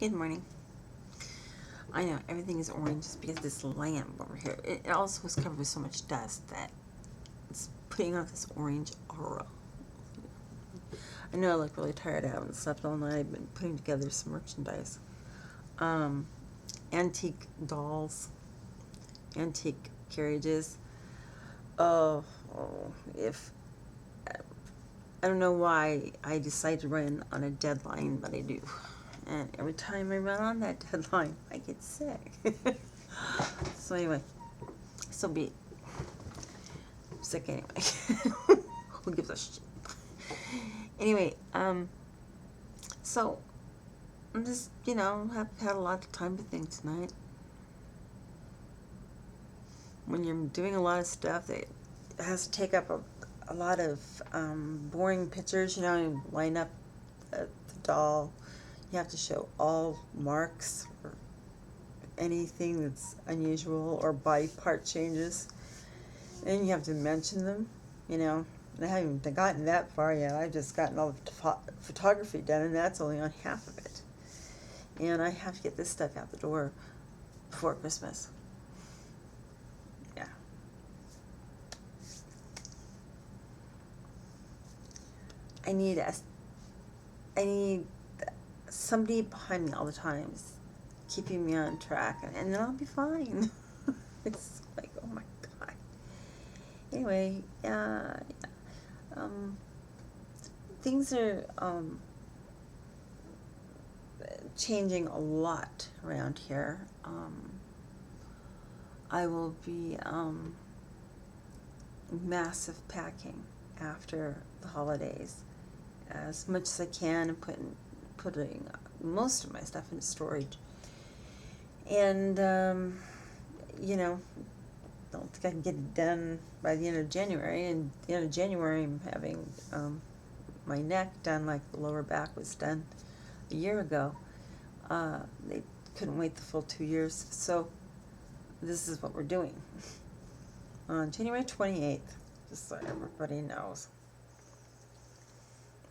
Good morning. I know everything is orange just because this lamp over here. It also was covered with so much dust that it's putting out this orange aura. I know I look really tired. I haven't slept all night. I've been putting together some merchandise. Um, Antique dolls, antique carriages. If I don't know why I decide to run on a deadline, but I do. And every time I run on that deadline, I get sick. So anyway, so be it. I'm sick anyway. Who gives a shit? Anyway, so I'm just, have had a lot of time to think tonight. When you're doing a lot of stuff that has to take up a lot of boring pictures, you line up the doll. You have to show all marks or anything that's unusual or body part changes. And you have to mention them. I haven't even gotten that far yet. I've just gotten all the photography done, and that's only on half of it. And I have to get this stuff out the door before Christmas. Yeah. I need I need somebody behind me all the time, keeping me on track, and then I'll be fine. It's like, oh my god. Anyway, um, things are changing a lot around here. I will be massive packing after the holidays, as much as I can, and putting most of my stuff into storage. And don't think I can get it done by the end of January. And the end of January, I'm having my neck done like the lower back was done a year ago. They couldn't wait the full 2 years, so this is what we're doing on January 28th, just so everybody knows.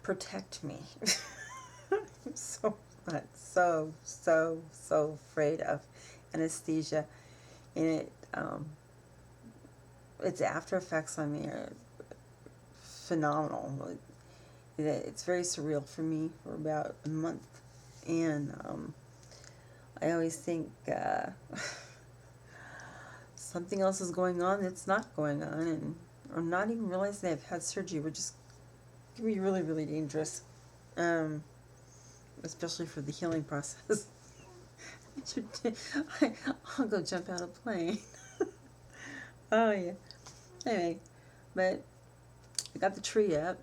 Protect me. I'm so afraid of anesthesia, and its after effects on me are phenomenal. It's very surreal for me for about a month, and I always think something else is going on that's not going on, and I'm not even realizing I've had surgery, which is can be really, really dangerous, especially for the healing process. I'll go jump out of a plane. Oh yeah. Anyway, but I got the tree up.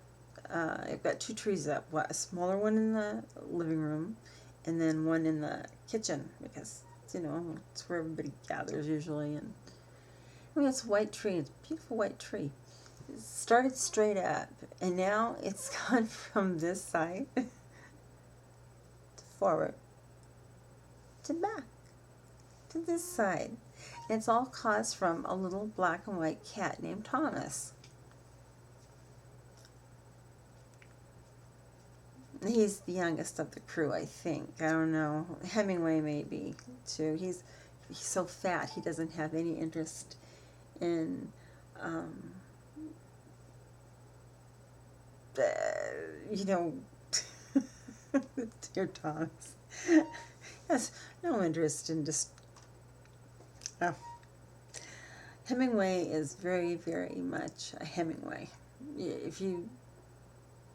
I've got two trees up. A smaller one in the living room, and then one in the kitchen because it's where everybody gathers usually. And it's a white tree. It's a beautiful white tree. It started straight up, and now it's gone from this side to forward to back to this side. And it's all caused from a little black and white cat named Thomas. He's the youngest of the crew, I think. I don't know. Hemingway maybe too. He's so fat he doesn't have any interest in you know dear Thomas has no interest in just Hemingway is very, very much a Hemingway. If you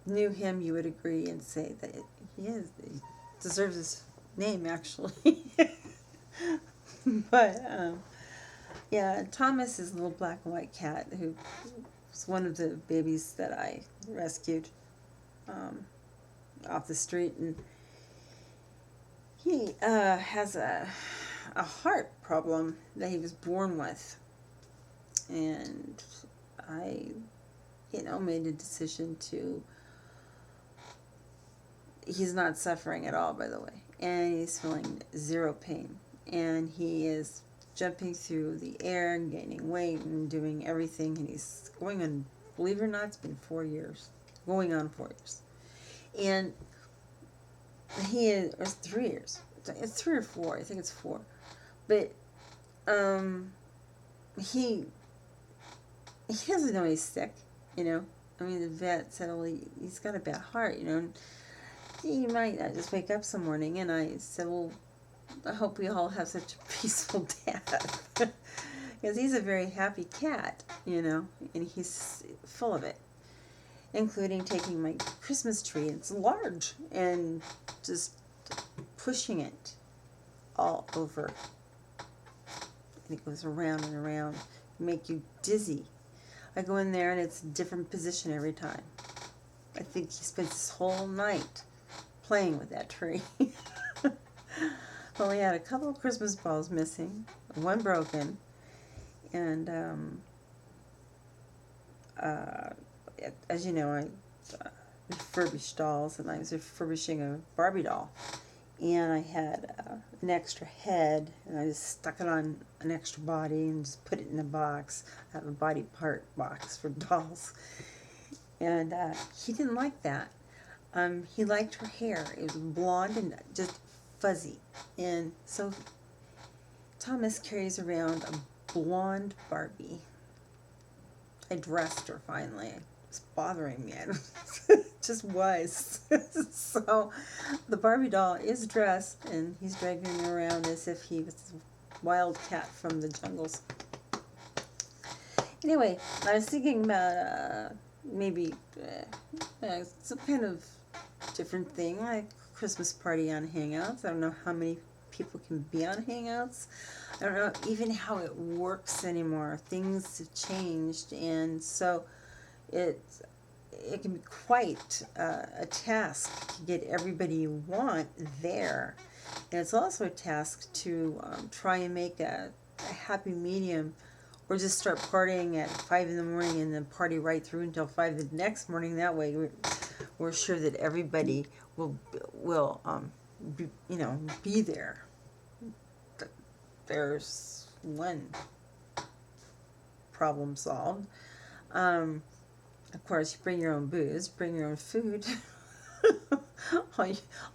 knew him, you would agree and say that he deserves his name, actually. But yeah, Thomas is a little black and white cat who was one of the babies that I rescued off the street, and he has a heart problem that he was born with, and I made a decision to. He's not suffering at all, by the way, and he's feeling zero pain, and he is jumping through the air and gaining weight and doing everything, and he's going on, believe it or not, it's been 4 years, going on 4 years, and he is, or 3 years, it's 3 or 4. I think it's 4. But he doesn't know he's sick, you know. I mean, the vet said, well, he's got a bad heart, you know. And he might not just wake up some morning. And I said, well, I hope we all have such a peaceful death. Because he's a very happy cat, you know, and he's full of it, including taking my Christmas tree. It's large, and just pushing it all over. And it goes around and around, make you dizzy. I go in there, and it's a different position every time. I think he spends his whole night playing with that tree. Well, we had a couple of Christmas balls missing, one broken, and as you know, I refurbish dolls, and I was refurbishing a Barbie doll, and I had an extra head, and I just stuck it on an extra body and just put it in a box. I have a body part box for dolls, and he didn't like that. He liked her hair. It was blonde and just fuzzy, and so Thomas carries around a blonde Barbie. I dressed her finally. It was bothering me. It just was. So the Barbie doll is dressed, and he's dragging her around as if he was a wild cat from the jungles. Anyway, I was thinking about maybe some kind of different thing, like Christmas party on Hangouts. I don't know how many people can be on Hangouts. I don't know even how it works anymore. Things have changed, and so it can be quite a task to get everybody you want there. And it's also a task to try and make a happy medium, or just start partying at 5 in the morning and then party right through until 5 the next morning. That way we're sure that everybody will be there. There's one problem solved. Of course, you bring your own booze, bring your own food.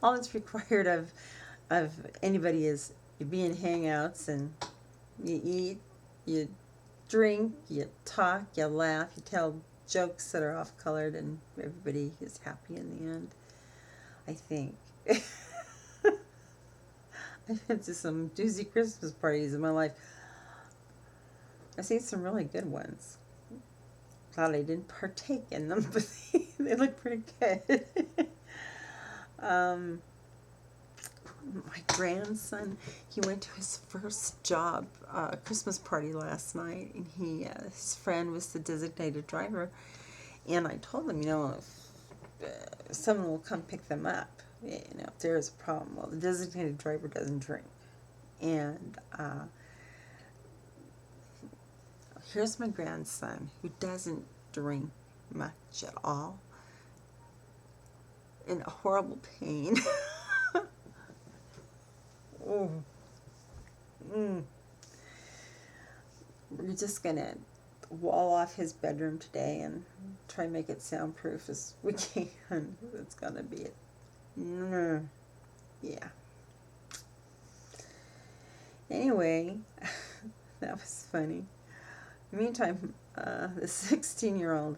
All that's required of anybody is you be in Hangouts, and you eat, you drink, you talk, you laugh, you tell jokes that are off-colored, and everybody is happy in the end, I think. I've been to some doozy Christmas parties in my life. I've seen some really good ones. Glad I didn't partake in them, but they look pretty good. My grandson, he went to his first job, Christmas party last night, and his friend was the designated driver, and I told him, if someone will come pick them up, if there's a problem. Well, the designated driver doesn't drink, and here's my grandson, who doesn't drink much at all, in horrible pain. We're just gonna wall off his bedroom today and try and make it soundproof as we can. It's gonna be it. Yeah. Anyway, that was funny. Meantime, the 16-year-old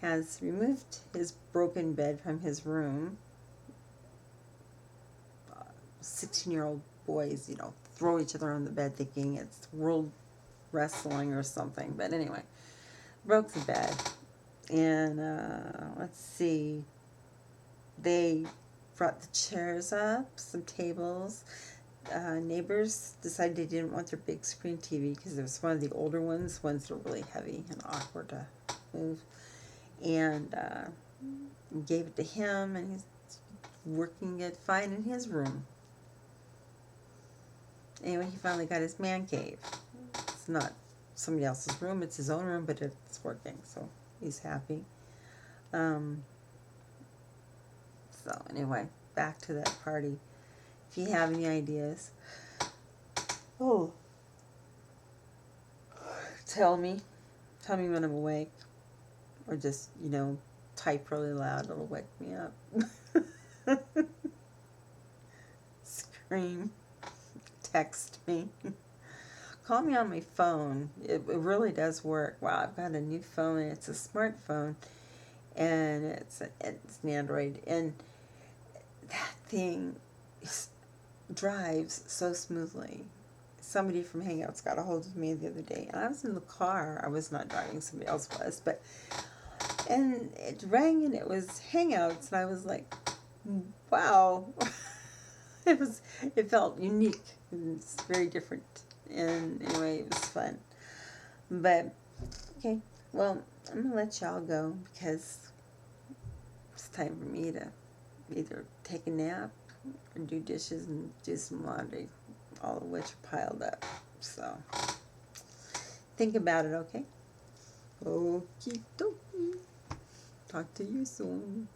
has removed his broken bed from his room. 16-year-old boys, throw each other on the bed thinking it's world wrestling or something. But anyway, broke the bed. And let's see. They brought the chairs up, some tables. Neighbors decided they didn't want their big screen TV because it was one of the older ones that are really heavy and awkward to move. And gave it to him, and he's working it fine in his room. Anyway, he finally got his man cave. It's not somebody else's room, it's his own room, but it's working, so he's happy. So anyway, back to that party. If you have any ideas, tell me when I'm awake, or just, type really loud, it'll wake me up. scream. Text me. Call me on my phone. It really does work. Wow, I've got a new phone. It's a smartphone, and it's an Android, and that thing drives so smoothly. Somebody from Hangouts got a hold of me the other day, and I was in the car. I was not driving; somebody else was, and it rang, and it was Hangouts, and I was like, "Wow!" It felt unique. It's very different, and anyway, it was fun. But okay, well, I'm gonna let y'all go because it's time for me to either take a nap or do dishes and do some laundry, all of which are piled up. So think about it, okay? Okie dokie. Talk to you soon.